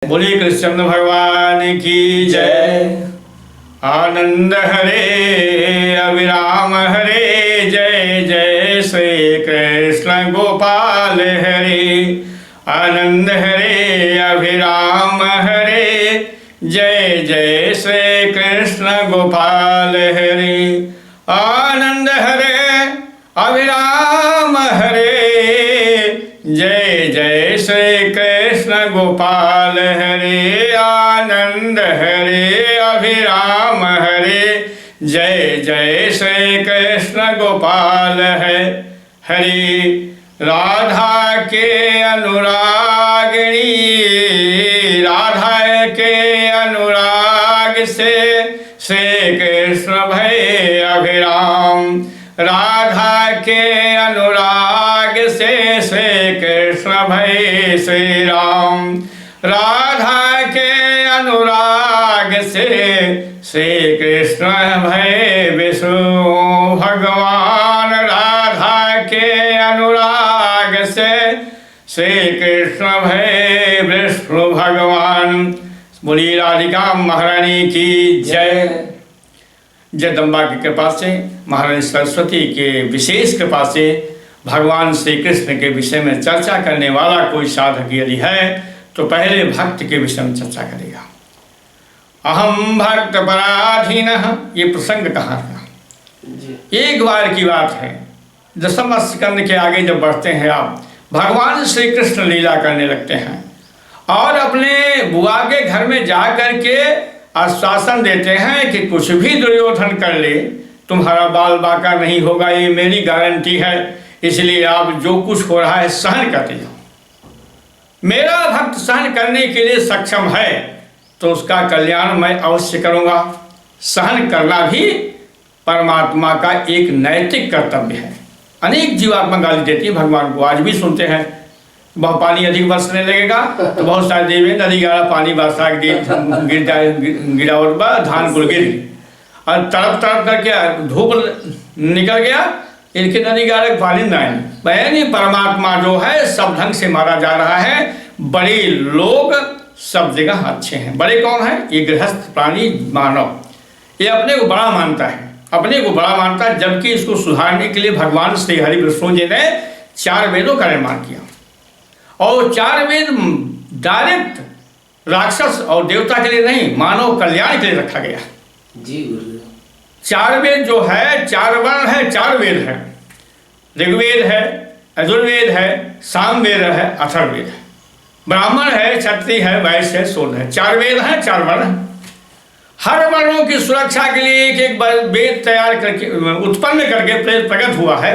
बोलिए कृष्ण भगवान की जय। आनंद हरे अविराम हरे, जय जय श्री कृष्ण गोपाल हरे। आनंद हरे अविराम हरे, जय जय श्री कृष्ण गोपाल हरे। आनंद हरे अविराम हरे, जय जय श्री कृष्ण गोपाल हरे। आनंद हरे अभिराम हरे, जय जय श्री कृष्ण गोपाल हरे। राधा के अनुरागिणी, राधा के अनुराग से श्री कृष्ण भय अभिराम। राधा के अनुराग से श्री कृष्ण भय श्री राम। राधा के अनुराग से श्री कृष्ण भय विष्णु भगवान। राधा के अनुराग से श्री कृष्ण भय विष्णु भगवान। बोलिए राधिका महारानी की जय। जगदम्बा की कृपा से, महारानी सरस्वती के विशेष कृपा से भगवान श्री कृष्ण के विषय में चर्चा करने वाला कोई साधक यदि है तो पहले भक्त के विषय में चर्चा करेगा। अहम भक्त पराधीनः, ये प्रसंग कहाँ था? एक बार की बात है, दशम स्कंद के आगे जब बढ़ते हैं आप, भगवान श्री कृष्ण लीला करने लगते हैं और अपने बुआ के घर में जा करके आश्वासन देते हैं कि कुछ भी दुर्योधन कर ले तुम्हारा बाल बाका नहीं होगा, ये मेरी गारंटी है। इसलिए आप जो कुछ हो रहा है सहन करते जाओ। मेरा भक्त सहन करने के लिए सक्षम है तो उसका कल्याण मैं अवश्य करूँगा। सहन करना भी परमात्मा का एक नैतिक कर्तव्य है। अनेक जीवात्मा गाली देती है भगवान को, आज भी सुनते हैं। बहुत पानी अधिक बरसने लगेगा तो बहुत सारे देवी नदी गारा पानी बरसा गिर जाए, गिरावट बा धान कुल गिर और तड़प तड़प करके धूप निकल गया, इनके नदी गारे पानी नहीं। यानी परमात्मा जो है सब ढंग से मारा जा रहा है। बड़े लोग सब जगह अच्छे हैं। बड़े कौन है? ये गृहस्थ प्राणी मानव, ये अपने को बड़ा मानता है, अपने को बड़ा मानता है। जबकि इसको सुधारने के लिए भगवान श्री हरि विष्णु जी ने 4 वेदों का निर्माण किया और 4 वेद डायरेक्ट राक्षस और देवता के लिए नहीं, मानव कल्याण के लिए रखा गया जी। 4 वेद जो है 4 वर्ण है, 4 वेद है। ऋग्वेद है, यजुर्वेद है, सामवेद है, अथर्ववेद है। ब्राह्मण है, क्षत्रिय है, वैश्य है, शूद्र है। 4 वेद हैं, 4 वर्ण हैं। हर वर्णों की सुरक्षा के लिए एक एक वेद तैयार करके उत्पन्न करके प्रकट हुआ है।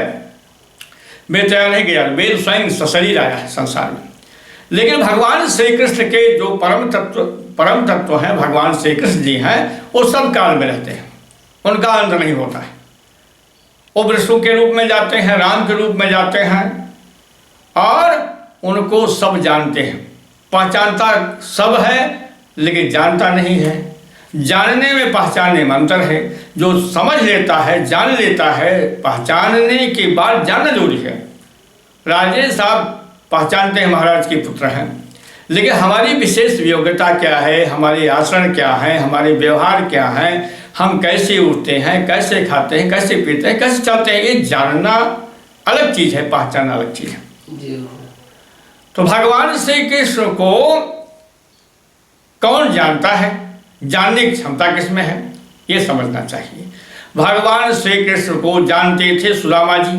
वेद तैयार नहीं किया, वेद स्वयं सशरीर आया है संसार में। लेकिन भगवान श्री कृष्ण के जो परम तत्व हैं, भगवान श्री कृष्ण जी हैं, वो सब काल में रहते हैं, उनका अंत नहीं होता है। वो विष्णु के रूप में जाते हैं, राम के रूप में जाते हैं और उनको सब जानते हैं। पहचानता सब है लेकिन जानता नहीं है। जानने में पहचानने में अंतर है। जो समझ लेता है, जान लेता है, पहचानने के बाद जानना जरूरी है। राजेश साहब पहचानते हैं महाराज के पुत्र हैं, लेकिन हमारी विशेष योग्यता क्या है, हमारे आचरण क्या है, हमारे व्यवहार क्या है, हम कैसे उठते हैं, कैसे खाते हैं, कैसे पीते हैं, कैसे चलते हैं, ये जानना अलग चीज़ है, पहचानना अलग चीज़ है। तो भगवान श्री कृष्ण को कौन जानता है, जानने की क्षमता किसमें है, ये समझना चाहिए। भगवान श्री कृष्ण को जानते थे सुदामा जी,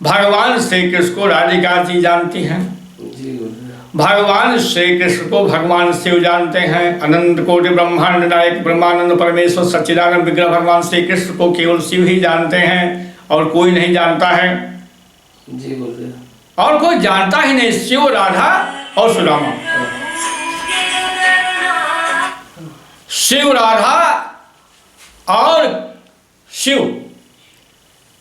भगवान श्री कृष्ण को राधिका जी जानती हैं, भगवान श्री कृष्ण को भगवान शिव जानते हैं। अनंत कोटि ब्रह्मांड नायक ब्रह्मानंद परमेश्वर सच्चिदानंद विग्रह भगवान श्री कृष्ण को केवल शिव ही जानते हैं और कोई नहीं जानता है जी। और कोई जानता ही नहीं, शिव, राधा और सुदामा। शिव, राधा और शिव,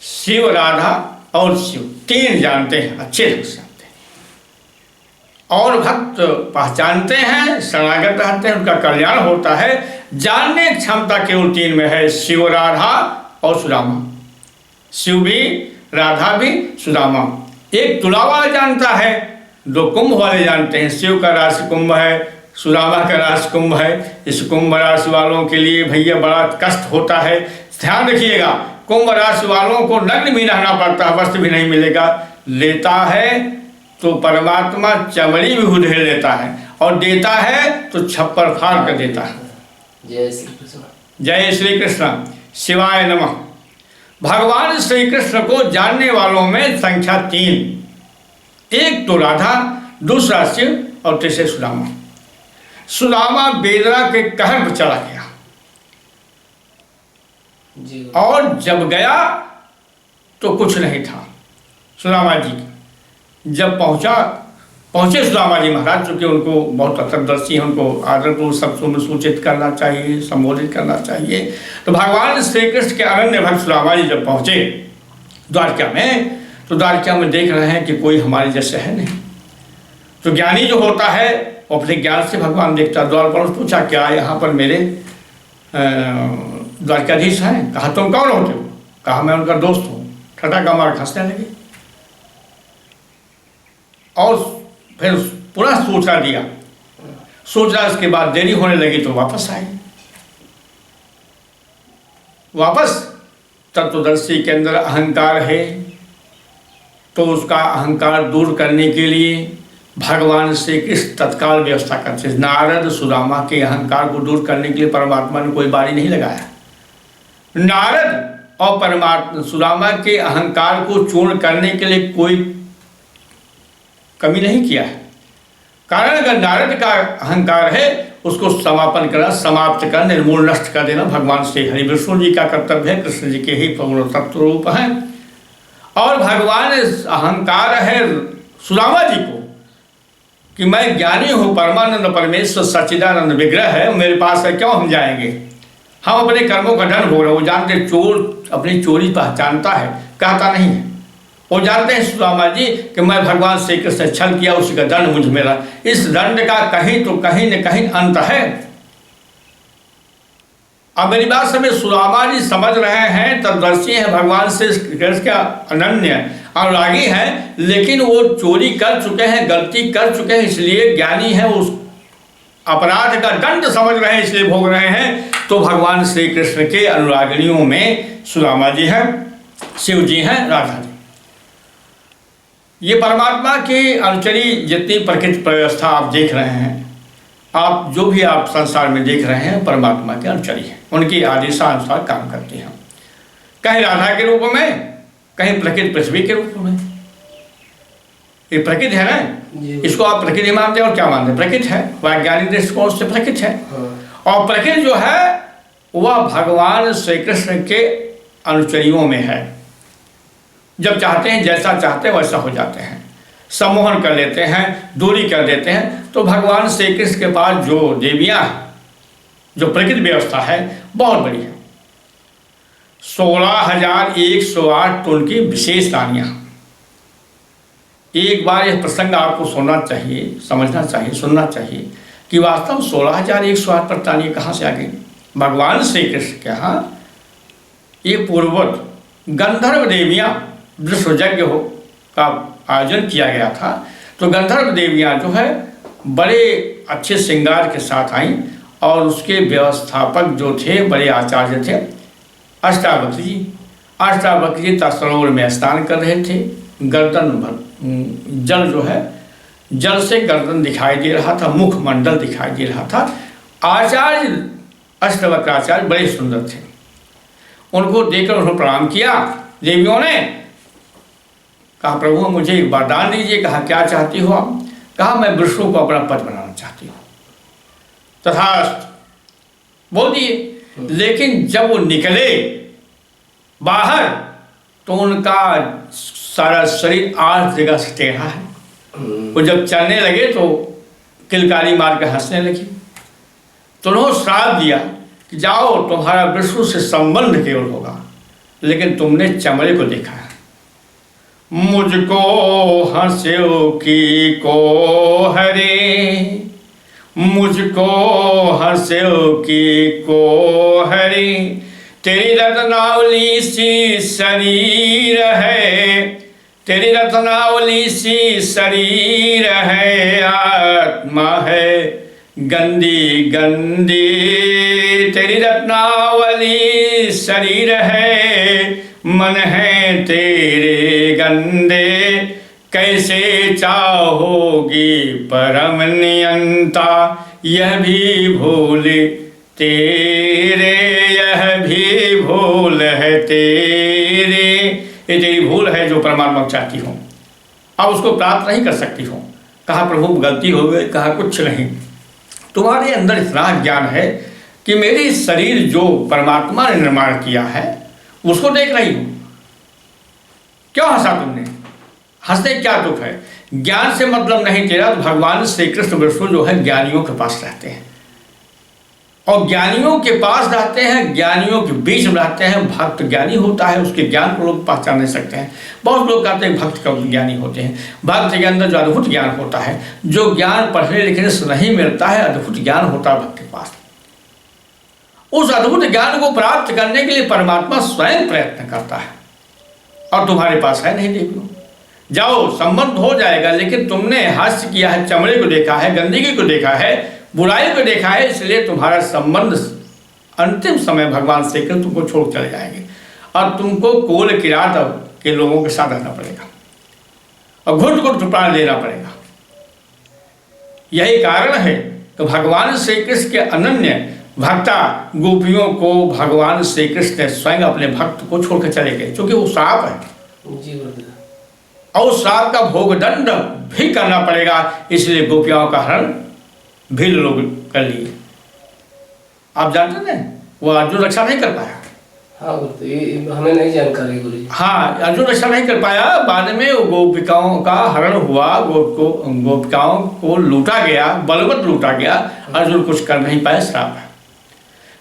शिव, राधा और शिव, 3 जानते हैं, अच्छे ढंग से जानते हैं। और भक्त पहचानते हैं, शरणागत रहते हैं, उनका कल्याण होता है। जानने की क्षमता केवल 3 में है, शिव, राधा और सुदामा। शिव भी, राधा भी, सुदामा। एक तुला वाला जानता है, दो कुंभ वाले जानते हैं, शिव का राशि कुंभ है, सुदामा का राशि कुंभ है। इस कुंभ राशि वालों के लिए भैया बड़ा कष्ट होता है। ध्यान रखिएगा, कुंभ राशि वालों को नग्न भी रहना पड़ता है, वस्त्र भी नहीं मिलेगा। लेता है तो परमात्मा चमड़ी भी उधेड़ लेता है, और देता है तो छप्पर फाड़ कर देता है। जय श्री कृष्ण। जय श्री कृष्ण, शिवाय नमः। भगवान श्री कृष्ण को जानने वालों में संख्या 3, एक तो राधा, दूसरा शिव और तीसरे सुदामा। सुदामा बेदरा के कहर पर चला गया, और जब गया तो कुछ नहीं था। सुदामा जी जब पहुंचे सुदामा जी महाराज, चूँकि उनको बहुत अतरदर्शी है, उनको आदरपूर्वक सबको सूचित करना चाहिए, संबोधित करना चाहिए। तो भगवान श्री कृष्ण के अनन्य भक्त सुदामा जी जब पहुंचे द्वारका में, तो द्वारका में देख रहे हैं कि कोई हमारे जैसे है नहीं। तो ज्ञानी जो होता है वो अपने ज्ञान से भगवान देखता। द्वारपाल पूछा, क्या यहाँ पर मेरे द्वारकाधीश हैं? कहा, तुम कौन होते हो? कहा, मैं उनका दोस्त हूँ। ठटा का मार हंसने लगे, और फिर पुनः सोचा दिया। सोचा, इसके बाद देरी होने लगी तो वापस आए। वापस तत्वदर्शी के अंदर अहंकार है, तो उसका अहंकार दूर करने के लिए भगवान श्री कृष्ण तत्काल व्यवस्था करते। नारद सुदामा के अहंकार को दूर करने के लिए परमात्मा ने कोई बारी नहीं लगाया। नारद और परमात्मा सुदामा के अहंकार को चूर्ण करने के लिए कोई कमी नहीं किया है। कारण अगर नारद का अहंकार है, उसको समापन करना, समाप्त करना, निर्मूल नष्ट कर देना भगवान श्री हरि विष्णु जी का कर्तव्य है। कृष्ण जी के ही पूर्ण तत्व रूप हैं। और भगवान अहंकार है सुदामा जी को कि मैं ज्ञानी हूँ, परमानंद परमेश्वर सच्चिदानंद विग्रह है, मेरे पास है, क्यों हम जाएंगे? हम अपने कर्मों का दंड भोग रहे। वो जानते, चोर अपनी चोरी पहचानता है, कहता नहीं है। वो जानते हैं सुदामा जी कि मैं भगवान श्री कृष्ण ने छल किया, उसी का दंड मुझ में रहा। इस दंड का कहीं तो कहीं न कहीं अंत है। अब मेरी बात समय सुदामा जी समझ रहे हैं, तत्वदर्शी हैं, भगवान से कृष्ण का अनन्य अनुरागी हैं, लेकिन वो चोरी कर चुके हैं, गलती कर चुके हैं, इसलिए ज्ञानी है, उस अपराध का दंड समझ रहे हैं, इसलिए भोग रहे हैं। तो भगवान श्री कृष्ण के अनुरागिनियों में सुदामा जी हैं, शिव जी हैं, राधा जी। ये परमात्मा की अनुचरी जितनी प्रकृति व्यवस्था आप देख रहे हैं, आप जो भी आप संसार में देख रहे हैं, परमात्मा के अनुचरी हैं, उनकी आदेशानुसार काम करते हैं। कहीं राधा के रूप में, कहीं प्रकृति पृथ्वी के रूप में। ये प्रकृति है ना, इसको आप प्रकृति मानते हैं और क्या मानते हैं? प्रकृति है, वैज्ञानिक दृष्टिकोण से प्रकृति है। और प्रकृति जो है वह भगवान श्री कृष्ण के अनुचरियों में है। जब चाहते हैं, जैसा चाहते हैं वैसा हो जाते हैं, सम्मोहन कर लेते हैं, दूरी कर देते हैं। तो भगवान श्री कृष्ण के पास जो देवियाँ, जो प्रकृति व्यवस्था है, बहुत बड़ी है। 16,108 तो उनकी विशेष रानियाँ। एक बार यह प्रसंग आपको सुनना चाहिए, समझना चाहिए, सुनना चाहिए कि वास्तव 16,108 प्रतानियाँ कहाँ से आ गई। भगवान श्री कृष्ण के यहाँ ये पूर्ववत गंधर्व देवियाँ विश्वयज्ञ हो का आयोजन किया गया था। तो गंधर्व देवियाँ जो है बड़े अच्छे श्रृंगार के साथ आईं, और उसके व्यवस्थापक जो थे, बड़े आचार्य थे अष्टावक्र जी। अष्टावक्र जी सरोवर में स्नान कर रहे थे। गर्दन भर जल जो है, जल से गर्दन दिखाई दे रहा था, मुखमंडल दिखाई दे रहा था। आचार्य अष्टावक्राचार्य बड़े सुंदर थे। उनको देखकर उन्होंने प्रणाम किया। देवियों ने कहा, प्रभु मुझे एक वरदान दीजिए। कहा, क्या चाहती हो आप? कहा, मैं विष्णु को अपना पति बनाना चाहती हूँ। तथास्तु बोल दिए। लेकिन जब वो निकले बाहर तो उनका सारा शरीर 8 जगह से टेढ़ा है। वो जब चलने लगे तो किलकारी मार कर हंसने लगी। तो उन्होंने श्राप दिया कि जाओ, तुम्हारा विष्णु से संबंध केवल होगा, लेकिन तुमने चमड़े को देखा है। मुझको हंस्यो की को हरे, मुझको हंस्यो की को हरे, तेरी रत्नावली सी शरीर है, तेरी रत्नावली सी शरीर है, आत्मा है गंदी गंदी। तेरी रत्नावली शरीर है, मन है तेरे गंदे। कैसे चाहोगी परम नियंता, यह भी भूल तेरे, यह भी भूल है तेरे। ये तेरी भूल है जो परमात्मा चाहती हो, अब उसको प्राप्त नहीं कर सकती हो। कहा प्रभु गलती हो गई, कहा कुछ नहीं, तुम्हारे अंदर इतना ज्ञान है कि मेरी शरीर जो परमात्मा ने निर्माण किया है उसको देख रही हो। क्यों हंसा तुमने? हंसने क्या दुख है? ज्ञान से मतलब नहीं तेरा, तो भगवान श्री कृष्ण विष्णु जो है ज्ञानियों के पास रहते हैं, और ज्ञानियों के पास रहते हैं, ज्ञानियों के बीच में रहते हैं। भक्त ज्ञानी होता है, उसके ज्ञान को लोग पहचान नहीं सकते हैं। बहुत लोग कहते हैं भक्त कब ज्ञानी होते हैं। भक्त के अंदर जो अद्भुत ज्ञान होता है, जो ज्ञान पढ़ने लिखने से नहीं मिलता है, अद्भुत ज्ञान होता है भक्त के पास। उस अद्भुत ज्ञान को प्राप्त करने के लिए परमात्मा स्वयं प्रयत्न करता है, और तुम्हारे पास है नहीं। देखो जाओ, संबंध हो जाएगा, लेकिन तुमने हास्य किया है, चमड़े को देखा है, गंदगी को देखा है, बुराई को देखा है, इसलिए तुम्हारा संबंध अंतिम समय भगवान से कृष्ण तुमको छोड़ चले जाएंगे, और तुमको कोल किरात के लोगों के साथ रहना पड़ेगा, और घुट घुट प्राण देना पड़ेगा। यही कारण है तो भगवान श्री कृष्ण के अनन्य भक्ता गोपियों को भगवान श्री कृष्ण ने स्वयं अपने भक्त को छोड़कर चले गए, क्योंकि वो श्राप है और श्राप का भोगदंड भी करना पड़ेगा। इसलिए गोपियों का हरण भी लोग कर लिए। आप जानते हैं वो अर्जुन रक्षा नहीं कर पाया। हाँ, ये हमें नहीं जानकारी गुरु जी। हाँ, अर्जुन रक्षा नहीं कर पाया। बाद में वो गोपिकाओं का हरण हुआ, गोपिकाओं को लूटा गया, बलवत लूटा गया। अर्जुन कुछ कर नहीं पाया, श्राप है।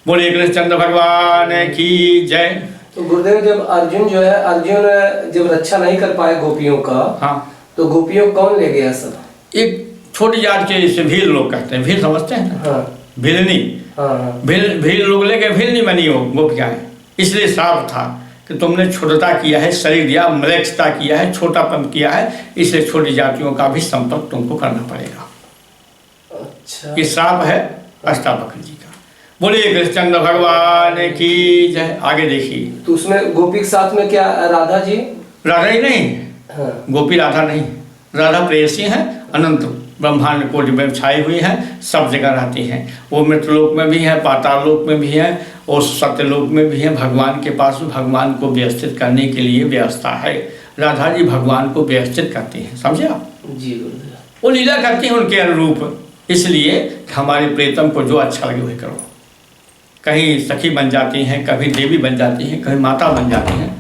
बोले कृष्णचंद्र भगवान की जय। तो गुरुदेव जब अर्जुन जो है, अर्जुन जब रक्षा नहीं कर पाए गोपियों का, हाँ, तो गोपियों कौन ले गया सब? एक छोटी जात के इसे भील लोग कहते हैं, भील समझते हैं ना? हाँ, भीलनी। हाँ, भील लोग लेके भीलनी बनी हो गोपिकाएं। इसलिए श्राप था कि तुमने छोटता किया है, शरीर दिया, म्लेच्छता किया है, छोटापन किया है, इसलिए छोटी जातियों का भी संपर्क तुमको करना पड़ेगा। अच्छा, ये श्राप है अष्टावक्र जी का। बोलिए कृष्णचंद्र भगवान की जय। आगे देखिए। तो उसमें गोपी के साथ में क्या राधा जी? राधा ही नहीं, हाँ, गोपी राधा नहीं, राधा प्रेयसी है, अनंत ब्रह्मांड कोटि में छाई हुई है, सब जगह रहती हैं। वो मृतलोक में भी है, पाताल लोक में भी है, और सत्यलोक में भी है। भगवान के पास भगवान को व्यवस्थित करने के लिए व्यवस्था है। राधा जी भगवान को व्यवस्थित करती हैं, समझे आप जी? वो लीला करती हैं उनके अनुरूप। इसलिए हमारे प्रीतम को जो अच्छा लगे वही करो। कहीं सखी बन जाती हैं, कभी देवी बन जाती हैं, कभी माता बन जाती हैं।